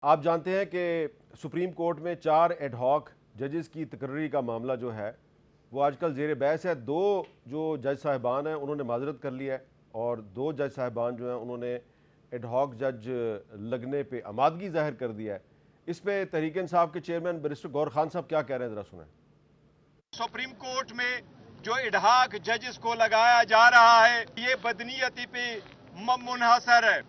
آپ جانتے ہیں کہ سپریم کورٹ میں 4 ایڈ ہاک ججز کی تقرری کا معاملہ جو ہے وہ آج کل زیر بحث ہے۔ 2 جو جج صاحبان ہیں انہوں نے معذرت کر لی ہے اور 2 جج صاحبان جو ہیں انہوں نے ایڈ ہاک جج لگنے پہ آمادگی ظاہر کر دیا ہے۔ اس پہ تحریک انصاف کے چیئرمین بیرسٹر گور خان صاحب کیا کہہ رہے ہیں، ذرا سنیں۔ سپریم کورٹ میں جو ایڈ ہاک ججز کو لگایا جا رہا ہے یہ بدنیتی پہ منحصر ہے۔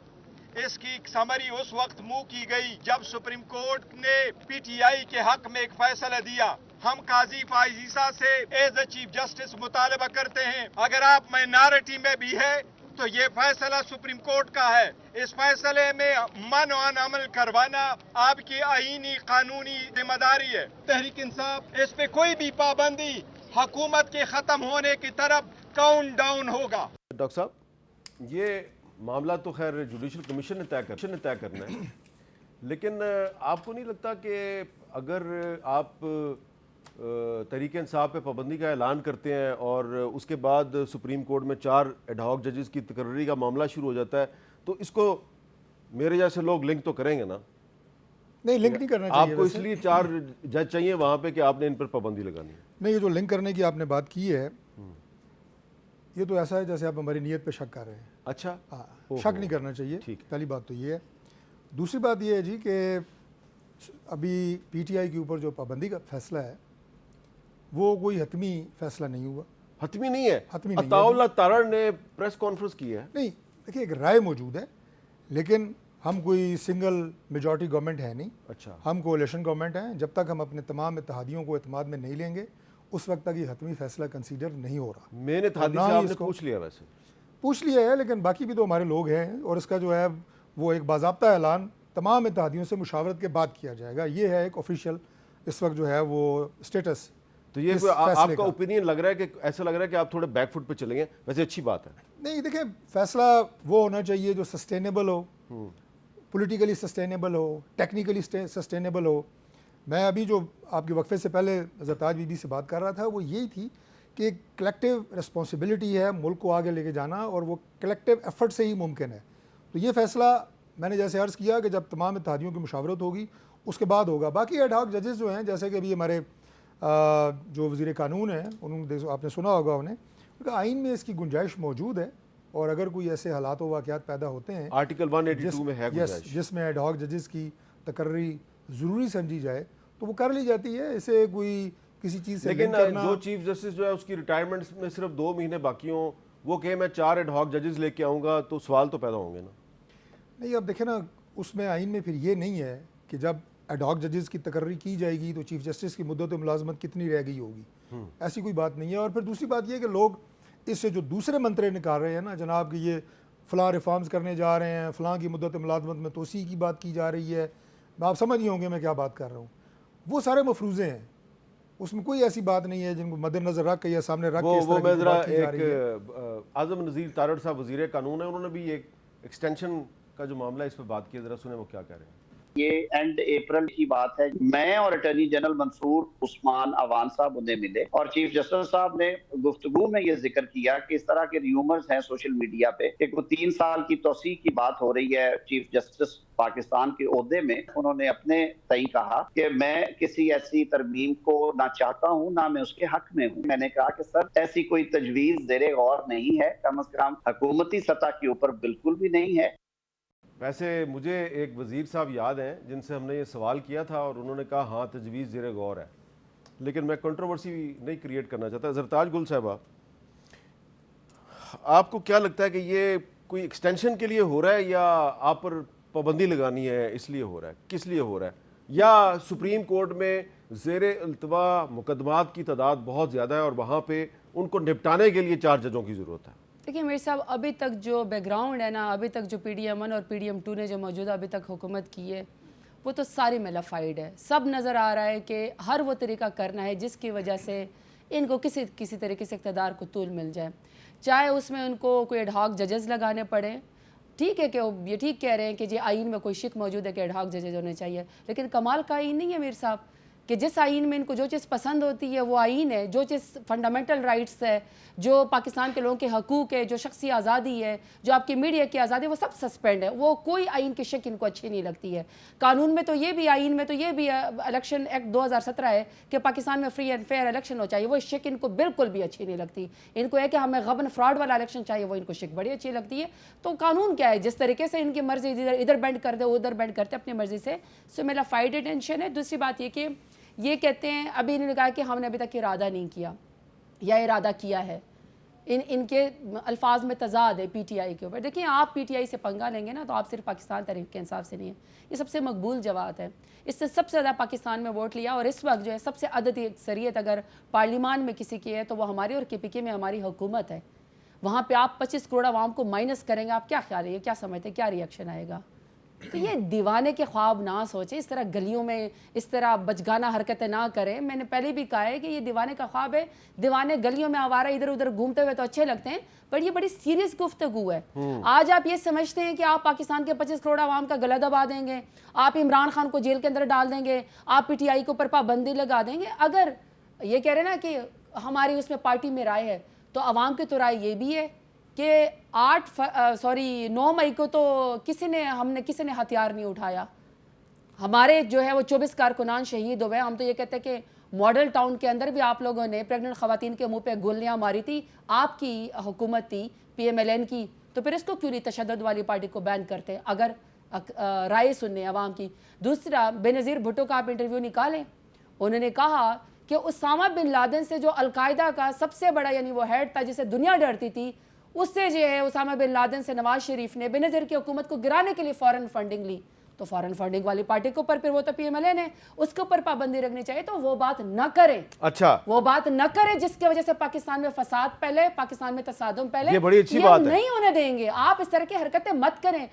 اس کی سمری اس وقت منہ کی گئی جب سپریم کورٹ نے پی ٹی آئی کے حق میں ایک فیصلہ دیا۔ ہم قاضی فائزہ سے ایز اے چیف جسٹس مطالبہ کرتے ہیں اگر آپ مائنارٹی میں بھی ہے تو یہ فیصلہ سپریم کورٹ کا ہے۔ اس فیصلے میں منع عمل کروانا آپ کی آئینی قانونی ذمہ داری ہے۔ تحریک انصاف اس پہ کوئی بھی پابندی حکومت کے ختم ہونے کی طرف کاؤنٹ ڈاؤن ہوگا۔ ڈاکٹر صاحب، یہ معاملہ تو خیر جوڈیشل کمیشن نے طے کرنا ہے، لیکن آپ کو نہیں لگتا کہ اگر آپ تحریک انصاف پہ پابندی کا اعلان کرتے ہیں اور اس کے بعد سپریم کورٹ میں 4 ایڈ ہاک ججز کی تقرری کا معاملہ شروع ہو جاتا ہے تو اس کو میرے جیسے لوگ لنک تو کریں گے نا؟ نہیں، لنک نہیں کرنا چاہیے۔ آپ کو اس لیے 4 جج چاہیے وہاں پہ کہ آپ نے ان پر پابندی لگانی ہے؟ نہیں، یہ جو لنک کرنے کی آپ نے بات کی ہے یہ تو ایسا ہے جیسے آپ ہماری نیت پہ شک کر رہے ہیں۔ اچھا، ہاں، شک نہیں کرنا چاہیے، ٹھیک۔ پہلی بات تو یہ ہے۔ دوسری بات یہ ہے جی کہ ابھی پی ٹی آئی کے اوپر جو پابندی کا فیصلہ ہے وہ کوئی حتمی فیصلہ نہیں ہوا۔ حتمی نہیں ہے؟ حتمی نہیں ہے۔ عطاء اللہ تارڑ نے پریس کانفرنس کی ہے۔ نہیں، دیکھیے ایک رائے موجود ہے لیکن ہم کوئی سنگل میجورٹی گورنمنٹ ہے نہیں۔ اچھا، ہم کولیشن گورنمنٹ ہیں۔ جب تک ہم اپنے تمام اتحادیوں کو اعتماد میں نہیں لیں گے اس وقت تک یہ حتمی فیصلہ کنسیڈر نہیں ہو رہا۔ میں نے اتحادی سے آپ نے پوچھ لیا؟ ویسے پوچھ لیا ہے لیکن باقی بھی تو ہمارے لوگ ہیں اور اس کا جو ہے وہ ایک باضابطہ اعلان تمام اتحادیوں سے مشاورت کے بعد کیا جائے گا۔ یہ ہے ایک آفیشیل اس وقت جو ہے وہ اسٹیٹس۔ تو یہ آپ کا اوپینین لگ رہا ہے کہ ایسا لگ رہا ہے کہ آپ تھوڑے بیک فٹ پہ چلیں گے؟ ویسے اچھی بات ہے۔ نہیں، دیکھیں فیصلہ وہ ہونا چاہیے جو سسٹینیبل ہو، پولیٹیکلی سسٹینیبل ہو، ٹیکنیکلی سسٹینیبل ہو۔ میں ابھی جو آپ کے وقفے سے پہلے زرتاج بی بی سے بات کر رہا تھا وہ یہی تھی کہ ایک کلیکٹیو رسپانسبلٹی ہے ملک کو آگے لے کے جانا اور وہ کلیکٹیو ایفرٹ سے ہی ممکن ہے۔ تو یہ فیصلہ میں نے جیسے عرض کیا کہ جب تمام اتحادیوں کی مشاورت ہوگی اس کے بعد ہوگا۔ باقی ایڈ ہاک ججز جو ہیں جیسے کہ ابھی ہمارے جو وزیر قانون ہیں آپ نے سنا ہوگا انہیں کہ آئین میں اس کی گنجائش موجود ہے اور اگر کوئی ایسے حالات و واقعات پیدا ہوتے ہیں آرٹیکل 182 میں ہے گنجائش جس میں ایڈ ہاک ججز کی تقرری ضروری سمجھی جائے تو وہ کر لی جاتی ہے۔ اسے کوئی کسی چیز سے لیکن جو چیف جسٹس جو ہے اس کی ریٹائرمنٹ میں صرف 2 مہینے باقی ہوں وہ کہ میں 4 ایڈ ہاک ججز لے کے آؤں گا تو سوال تو پیدا ہوں گے نا؟ نہیں، اب دیکھیں نا اس میں آئین میں پھر یہ نہیں ہے کہ جب ایڈ ہاک ججز کی تقرری کی جائے گی تو چیف جسٹس کی مدت ملازمت کتنی رہ گئی ہوگی، ایسی کوئی بات نہیں ہے۔ اور پھر دوسری بات یہ کہ لوگ اس سے جو دوسرے منترے نکال رہے ہیں نا جناب کہ یہ فلاں ریفارمز کرنے جا رہے ہیں، فلاں کی مدت ملازمت میں توسیع کی بات کی جا رہی ہے، آپ سمجھ نہیں ہوں گے میں کیا بات کر رہا ہوں، وہ سارے مفروضے ہیں، اس میں کوئی ایسی بات نہیں ہے جن کو مد نظر رکھ کے یا سامنے رکھ کے اس طرح کی بات کی جا رہی ہے۔ اعظم نذیر تارڑ صاحب وزیر قانون ہیں، انہوں نے بھی ایک ایکسٹینشن کا جو معاملہ اس پہ بات کی، ذرا سنیں وہ کیا کہہ رہے ہیں۔ یہ اینڈ اپریل کی بات ہے، میں اور اٹارنی جنرل منصور عثمان عوان صاحب انہیں ملے اور چیف جسٹس صاحب نے گفتگو میں یہ ذکر کیا کہ اس طرح کے ریومرز ہیں سوشل میڈیا پہ کہ کوئی 3 سال کی توسیع کی بات ہو رہی ہے چیف جسٹس پاکستان کے عہدے میں۔ انہوں نے اپنے تئیں کہا کہ میں کسی ایسی ترمیم کو نہ چاہتا ہوں نہ میں اس کے حق میں ہوں۔ میں نے کہا کہ سر ایسی کوئی تجویز زیر غور نہیں ہے، کم از کم حکومتی سطح کے اوپر بالکل بھی نہیں ہے۔ ویسے مجھے ایک وزیر صاحب یاد ہیں جن سے ہم نے یہ سوال کیا تھا اور انہوں نے کہا ہاں تجویز زیر غور ہے، لیکن میں کنٹروورسی نہیں کریٹ کرنا چاہتا۔ زرتاج گل صاحبہ، آپ کو کیا لگتا ہے کہ یہ کوئی ایکسٹینشن کے لیے ہو رہا ہے یا آپ پر پابندی لگانی ہے اس لیے ہو رہا ہے، کس لیے ہو رہا ہے، یا سپریم کورٹ میں زیر التوا مقدمات کی تعداد بہت زیادہ ہے اور وہاں پہ ان کو نپٹانے کے لیے 4 ججوں کی ضرورت ہے؟ دیکھیے میرے صاحب، ابھی تک جو بیک گراؤنڈ ہے نا، ابھی تک جو پی ڈی ایم 1 اور پی ڈی ایم 2 نے جو موجودہ ابھی تک حکومت کی ہے وہ تو ساری میلافائڈ ہے۔ سب نظر آ رہا ہے کہ ہر وہ طریقہ کرنا ہے جس کی وجہ سے ان کو کسی طریقے سے اقتدار کو طول مل جائے، چاہے اس میں ان کو کوئی ایڈ ہاک ججز لگانے پڑے۔ ٹھیک ہے کہ یہ ٹھیک کہہ رہے ہیں کہ جی آئین میں کوئی شک موجود ہے کہ ایڈ ہاک ججز ہونے چاہیے، لیکن کمال کا آئین نہیں ہے میر صاحب کہ جس آئین میں ان کو جو چیز پسند ہوتی ہے وہ آئین ہے, جو چیز فنڈامنٹل رائٹس ہے, جو پاکستان کے لوگوں کے حقوق ہے, جو شخصی آزادی ہے, جو آپ کی میڈیا کی آزادی ہے, وہ سب سسپینڈ ہے. وہ کوئی آئین کی شک ان کو اچھی نہیں لگتی ہے. قانون میں تو یہ بھی, آئین میں تو یہ بھی, الیکشن ایکٹ 2017 ہے کہ پاکستان میں فری اینڈ فیئر الیکشن ہو چاہیے, وہ شک ان کو بالکل بھی اچھی نہیں لگتی. ان کو ہے کہ ہمیں غبن فراڈ والا الیکشن چاہیے, وہ ان کو شک بڑی اچھی لگتی ہے. تو قانون کیا ہے, جس طریقے سے ان کی مرضی ادھر بینڈ کر دے ادھر بینڈ کرتے اپنی مرضی سے. سو میرا فائڈ ٹینشن ہے. دوسری بات یہ کہ یہ کہتے ہیں, ابھی انہوں نے کہا کہ ہم نے ابھی تک ارادہ نہیں کیا یا ارادہ کیا ہے. ان کے الفاظ میں تضاد ہے پی ٹی آئی کے اوپر. دیکھیں, آپ پی ٹی آئی سے پنگا لیں گے نا تو آپ صرف پاکستان تحریک انصاف سے نہیں ہے. یہ سب سے مقبول جماعت ہے, اس سے سب سے زیادہ پاکستان میں ووٹ لیا, اور اس وقت جو ہے سب سے عددی اکثریت اگر پارلیمان میں کسی کی ہے تو وہ ہماری اور کے پی کے میں ہماری حکومت ہے. وہاں پہ آپ 25 کروڑ عوام کو مائنس کریں گے, آپ کیا خیال ہے, کیا سمجھتے ہیں, کیا ری ایکشن آئے گا؟ تو یہ دیوانے کے خواب نہ سوچیں, اس طرح گلیوں میں اس طرح بچگانہ حرکتیں نہ کریں. میں نے پہلے بھی کہا ہے کہ یہ دیوانے کا خواب ہے. دیوانے گلیوں میں آوارہ ادھر ادھر گھومتے ہوئے تو اچھے لگتے ہیں, پر یہ بڑی سیریس گفتگو ہے. آج آپ یہ سمجھتے ہیں کہ آپ پاکستان کے 25 کروڑ عوام کا گلا دبا دیں گے, آپ عمران خان کو جیل کے اندر ڈال دیں گے, آپ پی ٹی آئی کے اوپر پابندی لگا دیں گے. اگر یہ کہہ رہے ہیں نا کہ ہماری اس میں پارٹی میں رائے ہے, تو عوام کی تو رائے یہ بھی ہے کہ 9 مئی کو تو کسی نے ہتھیار نہیں اٹھایا. ہمارے جو ہے وہ 24 کارکنان شہید ہوئے. ہم تو یہ کہتے ہیں کہ ماڈل ٹاؤن کے اندر بھی آپ لوگوں نے پریگننٹ خواتین کے منہ پہ گولیاں ماری تھی, آپ کی حکومت تھی پی ایم ایل این کی, تو پھر اس کو کیوں نہیں تشدد والی پارٹی کو بین کرتے اگر رائے سننے عوام کی. دوسرا, بے نظیر بھٹو کا آپ انٹرویو نکالیں, انہوں نے کہا کہ اسامہ بن لادن سے جو القاعدہ کا سب سے بڑا یعنی وہ ہیڈ تھا جسے دنیا ڈرتی تھی, اس سے جو ہے اسامہ بن لادن سے نواز شریف نے بینظیر کی حکومت کو گرانے کے لیے فورن فنڈنگ لی. تو فورن فنڈنگ والی پارٹی کے اوپر پھر وہ تو پی ایم ایل این ہے, اس کے اوپر پابندی رکھنی چاہیے. تو وہ بات نہ کریں, اچھا وہ بات نہ کریں جس کی وجہ سے پاکستان میں فساد پھیلے, پاکستان میں تصادم پھیلے. یہ بڑی اچھی بات ہے, نہیں ہونے دیں گے. آپ اس طرح کی حرکتیں مت کریں.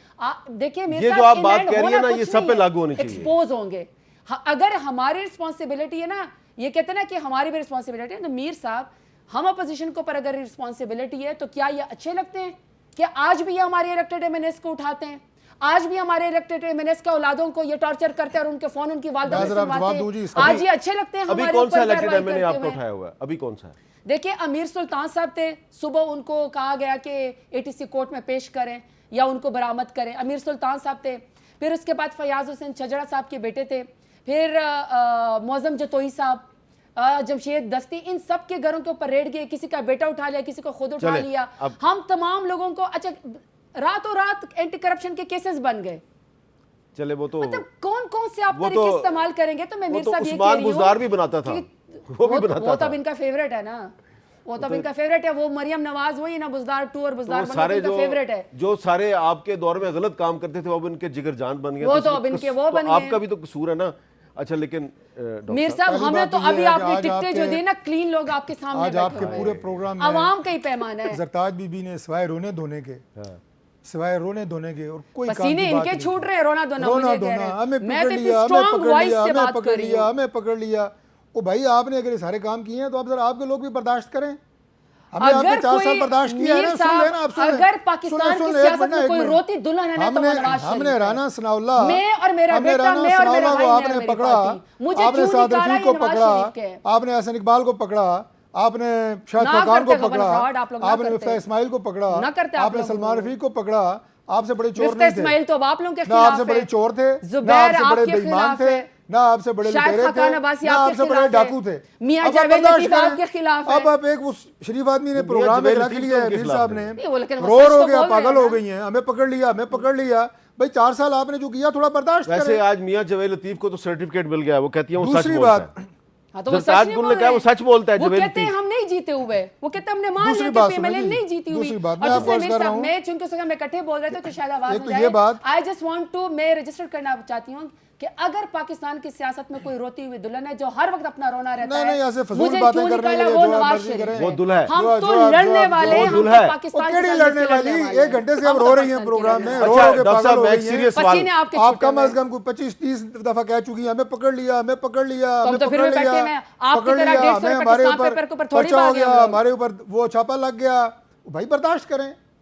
دیکھیں یہ جو آپ بات کہہ رہی ہیں نا, یہ سب پہ لاگو ہونی چاہیے. ایکسپوز ہوں گے. اگر ہماری رسپانسبلٹی ہے نا, یہ کہتے ہیں نا کہ ہماری بھی رسپانسبلٹی ہے, تو میر صاحب ہم اپوزیشن کے اوپر اگر رسپانسبلٹی ہے تو کیا یہ اچھے لگتے ہیں کہ آج بھی یہ ہمارے الیکٹڈ ایم این ایس کو اٹھاتے ہیں, آج بھی ہمارے الیکٹڈ ایم این ایس کے اولادوں کو یہ ٹارچر کرتے ہیں اور ان کے فون ان کی والدہ سے سنواتے ہیں, آج یہ اچھے لگتے ہیں ہمارے اوپر کارروائی کرتے ہوئے؟ ابھی کون سا الیکٹڈ ایم این اے آپ کو اٹھایا ہوا ہے, ابھی کون سا ہے؟ دیکھیں, امیر سلطان صاحب تھے, صبح ان کو کہا گیا کہ اے ٹی سی کورٹ میں پیش کریں یا ان کو برآمد کریں. امیر سلطان صاحب تھے. پھر اس کے بعد فیاض حسین چھجڑا صاحب کے بیٹے تھے. پھر معظم جتوئی صاحب, جمشید دستی, ان سب کے گھروں کے اوپر ریڈ گئے. کسی کا بیٹا اٹھا لیا, کسی کو خود اٹھا لیا. ہم تمام لوگوں کو اچھا راتوں رات اینٹی کرپشن کے کیسز بن گئے. چلے وہ تو مطلب کون سے آپ طریقے استعمال کریں گے. تو میں میر صاحب یہ کہہ رہی ہوں, بزدار بھی بناتا تھا, وہ تب ان کا فیوریٹ ہے نا, وہ تب ان کا فیوریٹ ہے. وہ مریم نواز وہی نا, بزدار 2 اور بزدار 1 ان کا فیوریٹ ہے. جو سارے آپ کے دور میں غلط کام کرتے تھے وہ اب ان کے جگر جان بن گئے. وہ تو اب ان کے وہ بن گئے. آپ کا بھی تو قصور ہے نا. اچھا لیکن میر صاحب ہمیں تو ابھی آپ نے ٹکٹیں جو دی نا, کلین لوگ آپ کے سامنے آج آپ کے پورے پروگرام میں عوام کا ہی پیمانہ ہے. زرتاج بی بی نے سوائے رونے دھونے کے اور کوئی کام پسینے ان کے چھوٹ رہے, رونا دھونا ہمیں پکڑ لیا, ہمیں پکڑ لیا. او بھائی, آپ نے اگر یہ سارے کام کیے ہیں تو اب ذرا آپ کے لوگ بھی برداشت کریں. ہم نے آپ کے 4 سال برداشت کیا ہے نا, سن لینا آپ. اگر پاکستان کی سیاست میں کوئی روتی دلہن ہے نا تو نواز شریف. ہم نے رانا ثناء اللہ, میں اور میرا بیٹا, میں اور میرا بھائی, آپ نے پکڑا, آپ نے سعد رفیق کو پکڑا, آپ نے حسن اقبال کو پکڑا, آپ نے شاہد خاقان کو پکڑا, آپ نے مفتاح اسماعیل کو پکڑا, آپ نے سلمان رفیق کو پکڑا. آپ سے بڑے چور نہیں تھے. مفتاح اسماعیل تو اب آپ لوگوں کے خلاف ہے. نہ آپ سے ہے, بڑے چور تھے, نہ آپ سے بڑے بے ایمان تھے, نہ آپ سے بڑے لٹیرے تھے, نہ آپ سے بڑے ڈاکو تھے. میاں جاوید لطیف آپ کے خلاف ہے. اب آپ ایک شریف آدمی نے پروگرام میں رکھ لیا ہے, میر صاحب نے رور ہو گیا, پاگل ہو گئی ہیں, ہمیں پکڑ لیا, ہمیں پکڑ لیا. بھائی 4 سال آپ نے جو کیا تھوڑا برداشت کریں. ویسے آج میاں جاوید لطیف کو تو سرٹیفکیٹ مل گیا, وہ کہتی ہیں وہ سچ دوسری بولتا بات, ہے. زرتاج گل نے کہا وہ سچ بولتا ہے. وہ کہتے ہیں ہم نہیں جیتے ہوئے, وہ کہتے ہیں ہم نے مان لیا کہ پی ایم ایل این نہیں جیتی ہوئی. اور دوسرے میر صاحب, میں چونکہ اس وقت ہم اکٹھے بول رہے تھے تو شاید آواز نہ جائے. آئی جسٹ وانٹ ٹو, میں رجسٹر کرنا چاہتی ہوں کہ اگر پاکستان کی سیاست میں کوئی روتی ہوئی دلہن ہے جو ہر وقت اپنا رونا رہتا ہے, مجھے کیوں نکالا وہ نواز شریف. وہ دلہا ہے, ہم تو لڑنے والے ہیں, ہم تو پاکستان کی لڑنے والی. 1 گھنٹے سے اب رو رہی ہیں پروگرام میں, رو کے پاگل ہو گئی ہیں. آپ کم از کم 25-30 دفعہ کہہ چکی ہیں, ہمیں پکڑ لیا, ہمیں پکڑ لیا, ہمیں پکڑ لیا, پکڑ لیا, ہمیں ہمارے اوپر پرچہ ہو گیا, ہمارے اوپر وہ چھاپا لگ گیا. بھائی برداشت کریں,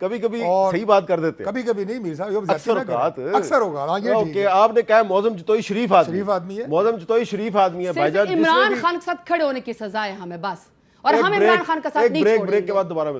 کبھی کبھی اور صحیح بات کر دیتے ہیں، کبھی کبھی نہیں میر صاحب یہ اکثر زیادتی نہ اوقات کریں۔ اکثر ہوگا ہاں یہ ٹھیک اوکے، ہے، آپ نے کہا معظم جتوئی شریف آدمی ہے۔ معظم جتوئی شریف آدمی ہے بھائی صرف جان، جس نے عمران بھی خان کے ساتھ کھڑے ہونے کی سزا ہے ہمیں بس، اور ایک ہم عمران خان کا ساتھ ایک نہیں بریک چھوڑیں کے گے۔ بعد دوبارہ ملتے ہیں۔